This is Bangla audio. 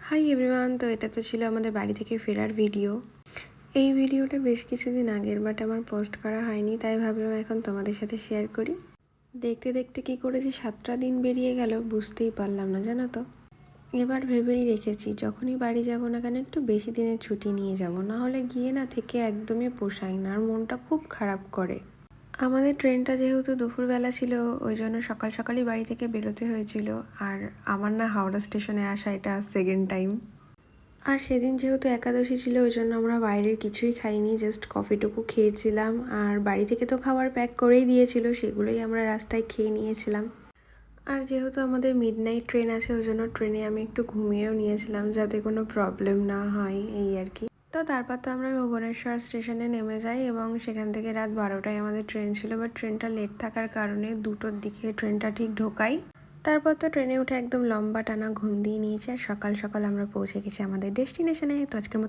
হাই এভরিওয়ান, তো এটা তো ছিল আমাদের বাড়ি থেকে ফেরার ভিডিও। এই ভিডিওটা বেশ কিছুদিন আগের, বাট আমার পোস্ট করা হয়নি, তাই ভাবলাম এখন তোমাদের সাথে শেয়ার করি। দেখতে দেখতে কি করে যে 7টা দিন বেরিয়ে গেল বুঝতেই পারলাম না, জানো তো। এবার ভেবেই রেখেছি যখনই বাড়ি যাব না কেন একটু বেশি দিনের ছুটি নিয়ে যাব, না হলে গিয়ে না থেকে একদমই পোষায় না, আর মনটা খুব খারাপ করে। আমাদের ট্রেনটা যেহেতু দুপুরবেলা ছিল, ওই জন্য সকাল সকালই বাড়ি থেকে বেরোতে হয়েছিল। আর আমার না হাওড়া স্টেশনে আসা এটা সেকেন্ড টাইম। আর সেদিন যেহেতু একাদশী ছিল, ওই জন্য আমরা বাইরের কিছুই খাইনি, জাস্ট কফিটুকু খেয়েছিলাম। আর বাড়ি থেকে তো খাবার প্যাক করেই দিয়েছিল, সেগুলোই আমরা রাস্তায় খেয়ে নিয়েছিলাম। আর যেহেতু আমাদের মিডনাইট ট্রেন আছে, ওই জন্য ট্রেনে আমি একটু ঘুমিয়েও নিয়েছিলাম যাতে কোনো প্রবলেম না হয়, এই আর কি। তো তারপর তো আমরা ভুবনেশ্বর স্টেশনে নেমে যাই এবং সেখান থেকে রাত 12টায় আমাদের ট্রেন ছিল, বাট ট্রেনটা লেট থাকার কারণে 2টোর দিকে ট্রেনটা ঠিক ঢোকাই। তারপর তো ট্রেনে উঠে একদম লম্বা টানা ঘুম দিয়ে নিয়েছি, আর সকাল সকাল আমরা পৌঁছে গেছি আমাদের ডেস্টিনেশনে। তো আজকের মতো